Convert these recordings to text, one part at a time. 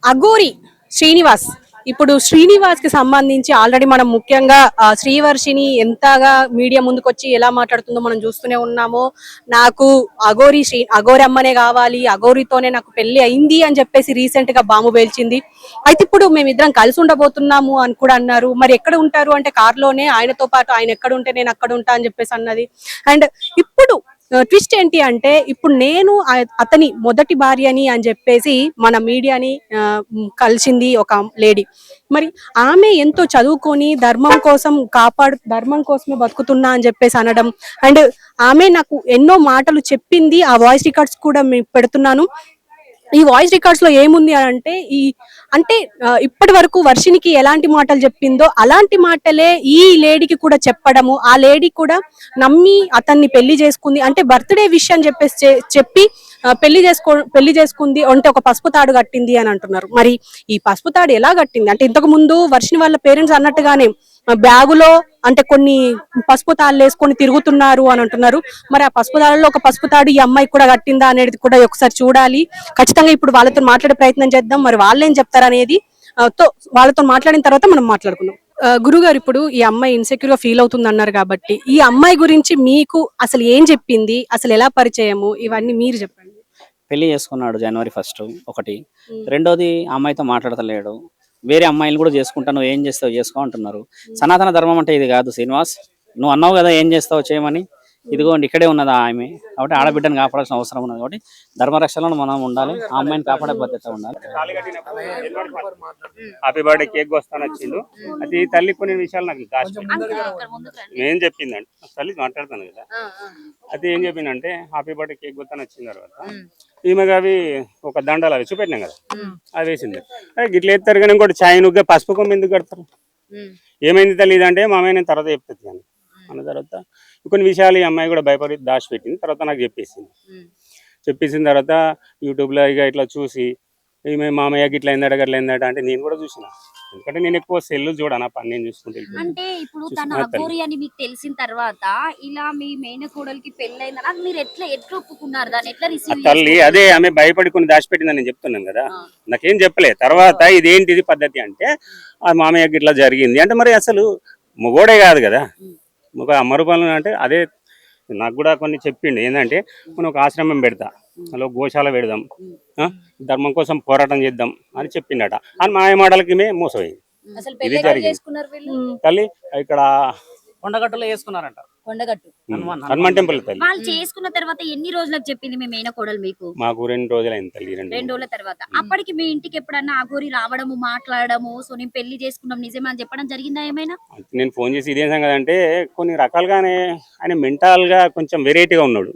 అఘోరి శ్రీనివాస్. ఇప్పుడు శ్రీనివాస్ కి సంబంధించి ఆల్రెడీ మనం ముఖ్యంగా శ్రీవర్షిని ఎంతగా మీడియా ముందుకొచ్చి ఎలా మాట్లాడుతుందో మనం చూస్తూనే ఉన్నాము. నాకు అఘోరి అమ్మనే కావాలి, అఘోరితోనే నాకు పెళ్లి అయింది అని చెప్పేసి రీసెంట్ గా బాంబు పేల్చింది. అయితే ఇప్పుడు మేమిద్దరం కలిసి ఉండబోతున్నాము అని కూడా అన్నారు. మరి ఎక్కడ ఉంటారు అంటే కార్లోనే, ఆయనతో పాటు ఆయన ఎక్కడ ఉంటే నేను అక్కడ ఉంటా అని చెప్పేసి అన్నది. అండ్ ఇప్పుడు ట్విస్ట్ ఏంటి అంటే, ఇప్పుడు నేను అతని మొదటి భార్యని అని చెప్పేసి మన మీడియాని కలిసింది ఒక లేడీ. మరి ఆమె ఎంతో చదువుకొని ధర్మం కోసమే బతుకుతున్నా అని చెప్పేసి అనడం. అండ్ ఆమె నాకు ఎన్నో మాటలు చెప్పింది. ఆ వాయిస్ రికార్డ్స్ కూడా మీకు పెడుతున్నాను. ఈ వాయిస్ రికార్డ్స్ లో ఏముంది అని అంటే ఇప్పటి వరకు వర్షినికి ఎలాంటి మాటలు చెప్పిందో అలాంటి మాటలే ఈ లేడీకి కూడా చెప్పడము. ఆ లేడీ కూడా నమ్మి అతన్ని పెళ్లి చేసుకుంది. అంటే బర్త్డే విష్ అని చెప్పి పెళ్లి చేసుకుంది అంటే ఒక పసుపు తాడు కట్టింది అని అంటున్నారు. మరి ఈ పసుపు తాడు ఎలా కట్టింది అంటే, ఇంతకు ముందు వర్షిని వాళ్ళ పేరెంట్స్ అన్నట్టుగానే బ్యాగులో అంటే కొన్ని పసుపు తాళ్ళు వేసుకొని తిరుగుతున్నారు అని అంటున్నారు. మరి ఆ పసుపు తాళ్ళలో ఒక పసుపు తాడు ఈ అమ్మాయి కూడా కట్టిందా అనేది కూడా ఒకసారి చూడాలి. ఖచ్చితంగా ఇప్పుడు వాళ్ళతో మాట్లాడే ప్రయత్నం చేద్దాం. మరి వాళ్ళు ఏం చెప్తారనేది వాళ్ళతో మాట్లాడిన తర్వాత మనం మాట్లాడుకుందాం. గురుగారు, ఇప్పుడు ఈ అమ్మాయి ఇన్సెక్యూర్ గా ఫీల్ అవుతుంది అన్నారు కాబట్టి, ఈ అమ్మాయి గురించి మీకు అసలు ఏం చెప్పింది, అసలు ఎలా పరిచయము, ఇవన్నీ మీరు చెప్పండి. పెళ్లి చేసుకున్నాడు January 1 ఒకటి. రెండోది అమ్మాయితో మాట్లాడతలేడు. వేరే అమ్మాయిలు కూడా చేసుకుంటా, నువ్వు ఏం చేస్తావు చేసుకో అంటున్నారు. సనాతన ధర్మం అంటే ఇది కాదు శ్రీనివాస్. నువ్వు అన్నావు కదా ఏం చేస్తావు చేయమని. ఇదిగోండి ఇక్కడే ఉన్నదా ఆమె. కాబట్టి ఆడబిడ్డను కాపాడాల్సిన అవసరం ఉన్నది. కాబట్టి ధర్మరక్షణలో మనం ఉండాలి. ఆ అమ్మాయిని కాపాడే బాధ్యత ఉండాలి. హ్యాపీ బర్త్డే కేక్ వస్తాను వచ్చిండు. అది తల్లి కొన్ని విషయాలు నాకు ఏం చెప్పిందంటే, తల్లి మాట్లాడతాను కదా, అది ఏం చెప్పిందంటే హ్యాపీ బర్త్డే కేక్ వస్తాను వచ్చిన తర్వాత ఈమెగా అవి ఒక దండలు అవి చూపెట్టినాం కదా, అది వేసింది. గిట్ల ఎత్తారు కానీ ఇంకోటి చాయ్ నుగ్గా పసుపు కొమ్మ ఎందుకు కడతారు, ఏమైంది తల్లి ఇదంటే మా అమ్మాయి నేను తర్వాత చెప్తుంది కానీ అన్న తర్వాత కొన్ని విషయాలు ఈ అమ్మాయి కూడా భయపడి దాచిపెట్టింది. తర్వాత నాకు చెప్పేసిన తర్వాత యూట్యూబ్లో ఇక ఇట్లా చూసి ఈమె మామయ్యకి ఇట్లా అయిందట అంటే నేను కూడా చూసిన. ఎందుకంటే నేను ఎక్కువ సెల్లు చూడను, పని నేను చూసుకుంటే. అంటే ఇప్పుడు తన అఘోరి అని మీకు తెలిసిన తర్వాత ఇలా మీ మేనకోడలికి పెళ్ళైందని మీరు ఎట్లా ఒప్పుకున్నారు, దాన్ని ఎట్లా రిసీవ్ తల్లి అదే ఆమె భయపడి కొన్ని దాచిపెట్టిందని నేను చెప్తున్నాను కదా, నాకేం చెప్పలే. తర్వాత ఇదేంటిది పద్ధతి అంటే ఆ మామయ్యకి ఇట్లా జరిగింది అంటే, మరి అసలు మొగోడే కాదు కదా, ఒక అమ్మ రూపాయలు అంటే అదే. నాకు కూడా కొన్ని చెప్పిండు ఏంటంటే, మనం ఒక ఆశ్రమం పెడతా, అలా గోశాల పెడదాం, ధర్మం కోసం పోరాటం చేద్దాం అని చెప్పిండట. అని మాయ మాటలకి మోసపోయింది. ఇది జరిగింది తల్లి. ఇక్కడ కొండగట్టులో వేసుకున్నారంట, కొండగట్టు హనుమాన్ టెంపుల్ తల్లి. వాళ్ళు చేసుకున్న తర్వాత ఎన్ని రోజులకు చెప్పింది మీ మేనకోడలు మీకు? మాకు 2 రోజులైంది తల్లి. 2 రోజుల తర్వాత. అప్పటికి మీ ఇంటికి ఎప్పుడన్నా అఘోరి రావడము, మాట్లాడము, సో నేను పెళ్లి చేసుకున్నాం నిజమే అని చెప్పడం జరిగిందా ఏమైనా? నేను ఫోన్ చేసి ఇదేం సంగతి అంటే, కొన్ని రకాలుగానే ఆయన మెంటల్ గా కొంచెం వెరైటీగా ఉన్నాడు.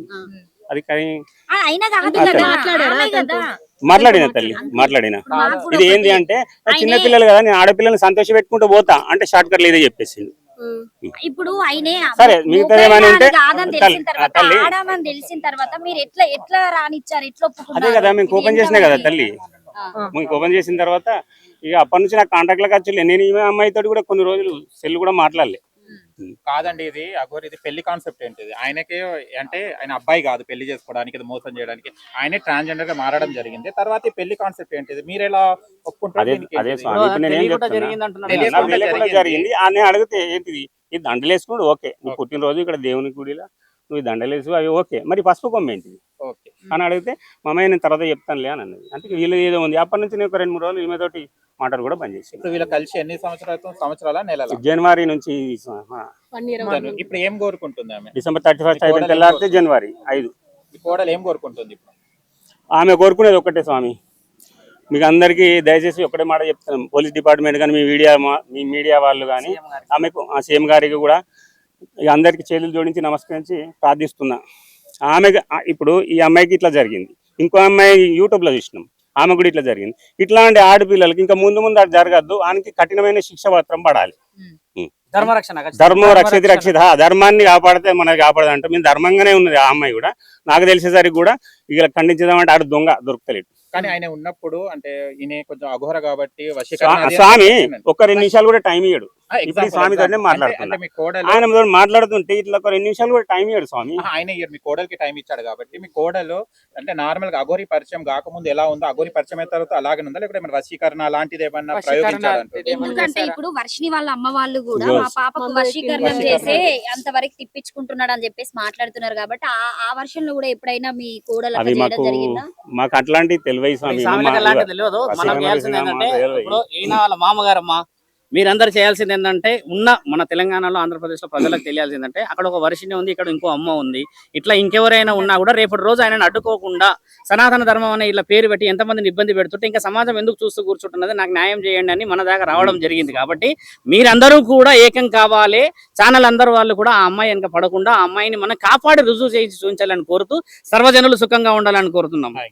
అది కానీ మాట్లాడిన తల్లి మాట్లాడిన ఇది ఏంది అంటే, చిన్నపిల్లలు కదా, నేను ఆడపిల్లల్ని సంతోష పెట్టుకుంటూ పోతా అంటే షార్ట్ కట్లు ఇదే చెప్పేసిండు. ఇప్పుడు ఆయనే సరే మిగతా ఏమైనా ఉంటే తెలిసిన తర్వాత మీరు ఎట్లా రానిచ్చారు, ఎట్లా ఒప్పుకున్నారు? అదే కదా మేము ఓపెన్ చేసినా కదా తల్లి. మేము ఓపెన్ చేసిన తర్వాత ఇక అప్పటి నుంచి నాకు కాంటాక్ట్లకు వచ్చి నేను ఈ అమ్మాయితో కూడా కొన్ని రోజులు సెల్ కూడా మాట్లాడలే. కాదండి, ఇది అఘోరి ఇది పెళ్లి కాన్సెప్ట్ ఏంటిది? ఆయనకే అంటే ఆయన అబ్బాయి కాదు పెళ్లి చేసుకోవడానికి, ఇది మోసం చేయడానికి. ఆయనే ట్రాన్స్జెండర్ గా మారడం జరిగింది. తర్వాత ఈ పెళ్లి కాన్సెప్ట్ ఏంటిది, మీరు ఎలా ఒప్పుకుంటారు? జరిగింది. అడిగితే ఏంటిది, ఈ దండలు వేసుకున్నాడు ఓకే, నువ్వు పుట్టినరోజు ఇక్కడ దేవుని గుడిలో నువ్వు దండలేసు అవి ఓకే, మరి పసుపు కొమ్మ ఏంటిది అని అడిగితే మా అమ్మాయి నేను తర్వాత చెప్తానులే అని అన్నది. అంటే వీళ్ళు ఏదో ఉంది. అప్పటి నుంచి నేను ఒక 2-3 రోజులు ఈమెతోటి మాటలు కూడా బంద్ చేసి. వీళ్ళు కలిసి ఎన్ని సంవత్సరాల నెలల? జనవరి నుంచి. ఇప్పుడు ఏం కోరుకుంటుంది ఆమె? డిసెంబర్ 31 అయిపోయిన తెల్లారితే January 5. కోడలు ఏం కోరుకుంటుంది ఇప్పుడు? ఆమె కోరుకునేది ఒక్కటే స్వామి, మీకు అందరికీ దయచేసి ఒకటే మాట చెప్తాను. పోలీస్ డిపార్ట్మెంట్ కానీ మీ మీడియా వాళ్ళు కానీ ఆమెకు సీఎం గారికి కూడా ఇక అందరికి చేతులు జోడించి నమస్కరించి ప్రార్థిస్తున్నా. ఆమె ఇప్పుడు ఈ అమ్మాయికి ఇట్లా జరిగింది, ఇంకో అమ్మాయి యూట్యూబ్లో చూసినాం, ఆమె కూడా ఇట్లా జరిగింది. ఇట్లాంటి ఆడపిల్లలకి ఇంకా ముందు అది జరగద్దు, ఆయనకి కఠినమైన శిక్ష పత్రం పడాలి. ధర్మరక్షణ ధర్మో రక్షతి రక్షిత, ధర్మాన్ని కాపాడితే మనకి కాపాడదు అంటే మేము ధర్మంగానే ఉన్నది ఆ అమ్మాయి కూడా. నాకు తెలిసేసరికి కూడా ఇక ఖండించదామంటే ఆడు దొంగ దొరుకుతలేడు. కానీ ఆయన ఉన్నప్పుడు అంటే ఈయన కొంచెం అఘోర కాబట్టి వశీకరణ అది స్వామి చేసిండు. ఒక 2 నిమిషాలు కూడా టైం ఇయ్యడు. ఇప్పుడు స్వామి తోనే అంటే మాట్లాడుతున్నా, మీ కోడలు ఆయన మాట్లాడుతుంటే ఇట్లా ఒక 2 నిమిషాలు కూడా టైం ఇయ్యడు స్వామి. ఆయన ఇయ్యరు, మీ కోడలికి టైం ఇచ్చాడు కాబట్టి మీ కోడలు అంటే నార్మల్ గా అఘోరి పరిచయం కాకముందు ఎలా ఉందో అఘోరి పరిచయం అయిన తర్వాత అలాగే ఉందా, లేకపోతే ఏమైనా వశీకరణ అలాంటిది ఏమన్నా ప్రయోగించాడు? ఎందుకంటే ఇప్పుడు వర్షిని వాళ్ళ అమ్మ వాళ్ళు కూడా Yes. మా పాపకు వశీకరణం చేసే అంతవరకు తిప్పించుకుంటున్నాడు అని చెప్పేసి మాట్లాడుతున్నారు కాబట్టి ఆ వర్షంలో కూడా ఎప్పుడైనా మీ కోడలు అవి అట్లా మాకు చేయడం జరిగిందా? మాకు అట్లాంటివి తెలియదు స్వామి. స్వామిలకు అలాంటి తెలియదు. మనం చేయాల్సింది ఏంటంటే ఇప్పుడు ఈయన వాళ్ళ మామగారమ్మ మీరందరూ చేయాల్సింది ఏంటంటే మన తెలంగాణలో ఆంధ్రప్రదేశ్ లో ప్రజలకు తెలియాల్సింది ఏంటంటే అక్కడ ఒక వర్షిని ఉంది, ఇక్కడ ఇంకో అమ్మ ఉంది, ఇట్లా ఇంకెవరైనా ఉన్నా కూడా రేపటి రోజు ఆయనను అడ్డుకోకుండా సనాతన ధర్మం అనే ఇలా పేరు పెట్టి ఎంతమందిని ఇబ్బంది పెడుతుంటే ఇంకా సమాజం ఎందుకు చూస్తూ కూర్చుంటున్నది, నాకు న్యాయం చేయండి అని మన దాకా రావడం జరిగింది. కాబట్టి మీరందరూ కూడా ఏకం కావాలి, ఛానల్ అందరూ వాళ్ళు కూడా ఆ అమ్మాయి వెనక పడకుండా ఆ అమ్మాయిని మనం కాపాడి రుజువు చేసి చూపించాలని కోరుతూ సర్వజనులు సుఖంగా ఉండాలని కోరుతున్నాం.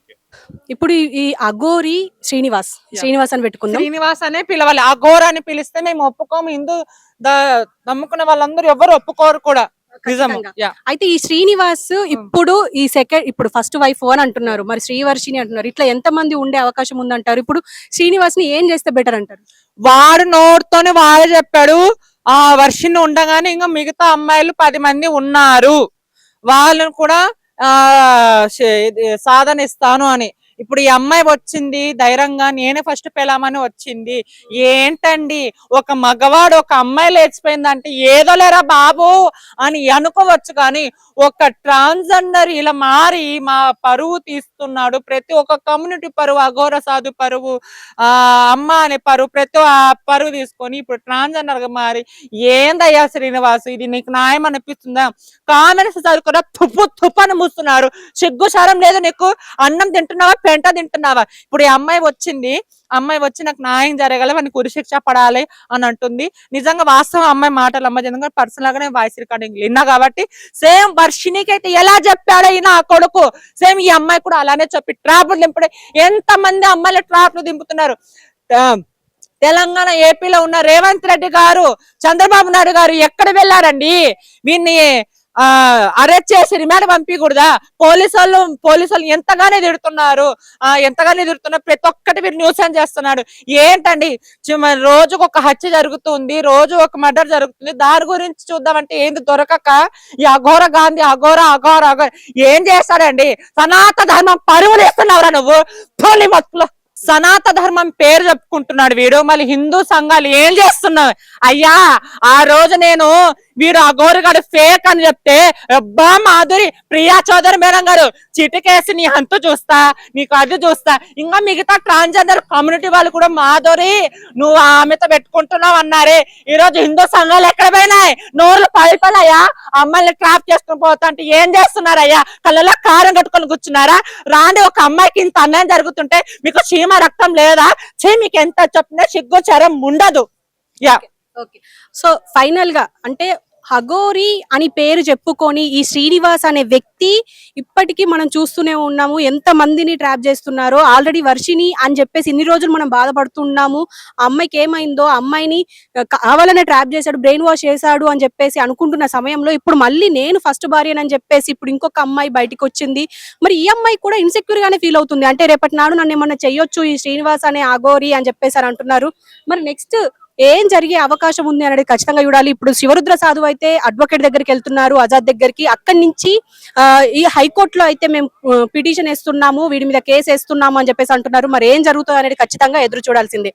ఇప్పుడు ఈ అఘోరి శ్రీనివాస్ అని పెట్టుకున్నాం. శ్రీనివాస్ అనే పిలవాలి, అఘోర అని పిలిస్తే మేము ఒప్పుకోము. హిందూ నమ్ముకున్న వాళ్ళందరూ ఎవరు ఒప్పుకోరు కూడా. నిజము. అయితే ఈ శ్రీనివాస్ ఇప్పుడు ఫస్ట్ వైఫ్ అని అంటున్నారు, మరి శ్రీవర్షిని అంటున్నారు. ఇట్లా ఎంత మంది ఉండే అవకాశం ఉందంటారు? ఇప్పుడు శ్రీనివాస్ ని ఏం చేస్తే బెటర్ అంటారు? వాడు నోటితోనే వాడే చెప్పాడు ఆ వర్షిని ఉండగానే ఇంకా మిగతా అమ్మాయిలు 10 మంది ఉన్నారు, వాళ్ళను కూడా సాధన ఇస్తాను అని. ఇప్పుడు ఈ అమ్మాయి వచ్చింది ధైర్యంగా, నేనే ఫస్ట్ పెళ్ళామని వచ్చింది. ఏంటండి ఒక మగవాడు ఒక అమ్మాయి లేచిపోయిందంటే ఏదో లేరా బాబు అని అనుకోవచ్చు, కానీ ఒక ట్రాన్స్జెండర్ ఇలా మారి మా పరువు తీస్తున్నాడు. ప్రతి ఒక్క కమ్యూనిటీ పరువు, అఘోర సాధు పరువు, అమ్మ అనే పరువు, ప్రతి పరువు తీసుకొని ఇప్పుడు ట్రాన్స్జెండర్ గా మారి ఏందయ్యా శ్రీనివాస్, ఇది నీకు న్యాయం అనిపిస్తుందా? కామెంట్స్ చదువుకున్నా తుప్పు అని మూస్తున్నారు. సిగ్గు శరం లేదు నీకు? అన్నం తింటున్నావా, పెంట తింటున్నావా? ఇప్పుడు ఈ అమ్మాయి వచ్చి నాకు న్యాయం జరగాలి, వానికి ఉరిశిక్ష పడాలి అని అంటుంది. నిజంగా వాస్తవం అమ్మాయి మాటలు అమ్మ పర్సనల్ గా వాయిస్ రికార్డింగ్ విన్నా కాబట్టి సేమ్ వర్షినికి అయితే ఎలా చెప్పాడో నా కొడుకు సేమ్ ఈ అమ్మాయి కూడా అలానే చెప్పి ట్రాప్లు దింపడే. ఎంత మంది అమ్మాయిలు ట్రాప్లు దింపుతున్నారు. తెలంగాణ ఏపీలో ఉన్న రేవంత్ రెడ్డి గారు, చంద్రబాబు నాయుడు గారు ఎక్కడ వెళ్ళారండి? వీన్ని అరెస్ట్ చేసి రిమాండ్ పంపించకూడదా? పోలీసులు ఎంతగానే తిడుతున్నారు. ప్రతి ఒక్కటి మీరు న్యూస్ అని చేస్తున్నాడు. ఏంటండి రోజుకు ఒక హత్య జరుగుతుంది, రోజు ఒక మర్డర్ జరుగుతుంది, దాని గురించి చూద్దామంటే ఏంది దొరకక ఈ అఘోర గాంధీ అఘోర ఏం చేస్తాడండి? సనాతన ధర్మం పరువులు వేస్తున్నావురా నువ్వు. తోలి మత్తులో సనాతన ధర్మం పేరు చెప్పుకుంటున్నాడు వీడు, మళ్ళీ హిందూ సంఘాలు ఏం చేస్తున్నావు అయ్యా? ఆ రోజు నేను వీడు అఘోరగాడు ఫేక్ అని చెప్తే అబ్బా మాధురి ప్రియా చౌదరి మేడం గారు చిటికేసి నీ హంతు చూస్తా, నీకు అది చూస్తా. ఇంకా మిగతా ట్రాన్స్జెండర్ కమ్యూనిటీ వాళ్ళు కూడా మాధురి నువ్వు ఆమెతో పెట్టుకుంటున్నావు అన్నారే. ఈ రోజు హిందూ సంఘాలు ఎక్కడ పోయినాయి? నోర్లు పలిపలయ్యా. అమ్మాయిని ట్రాప్ చేసుకుని పోతా అంటే ఏం చేస్తున్నారయ్యా? కళ్ళలో కారం కట్టుకొని కూర్చున్నారా? రాండి, ఒక అమ్మాయికి ఇంత అన్యాయం జరుగుతుంటే మీకు చీమ రక్తం లేదా? మీకు ఎంత చెప్పినా సిగ్గు చరం ఉండదు. సో ఫైనల్ గా అంటే అఘోరి అని పేరు చెప్పుకొని ఈ శ్రీనివాస్ అనే వ్యక్తి ఇప్పటికీ మనం చూస్తూనే ఉన్నాము ఎంత మందిని ట్రాప్ చేస్తున్నారో. ఆల్రెడీ వర్షిని అని చెప్పేసి ఇన్ని రోజులు మనం బాధపడుతున్నాము. ఆ అమ్మాయికి ఏమైందో, అమ్మాయిని కావాలనే ట్రాప్ చేశాడు, బ్రెయిన్ వాష్ చేశాడు అని చెప్పేసి అనుకుంటున్న సమయంలో ఇప్పుడు మళ్ళీ నేను ఫస్ట్ భార్యనని చెప్పేసి ఇప్పుడు ఇంకొక అమ్మాయి బయటకు వచ్చింది. మరి ఈ అమ్మాయి కూడా ఇన్సెక్యూర్ గానే ఫీల్ అవుతుంది. అంటే రేపటి నాడు నన్ను ఏమన్నా చెయ్యొచ్చు ఈ శ్రీనివాస్ అనే అఘోరి అని చెప్పేసి అని అంటున్నారు. మరి నెక్స్ట్ ఏం జరిగే అవకాశం ఉంది అనేది ఖచ్చితంగా చూడాలి. ఇప్పుడు శివరుద్ర సాధువు అయితే అడ్వకేట్ దగ్గరికి వెళ్తున్నారు, ఆజాద్ దగ్గరికి. అక్కడి నుంచి ఈ హైకోర్టులో అయితే మేము పిటిషన్ వేస్తున్నాము, వీడి మీద కేసు వేస్తున్నాము అని చెప్పేసి అంటున్నారు. మరి ఏం జరుగుతుంది అనేది ఖచ్చితంగా ఎదురు చూడాల్సిందే.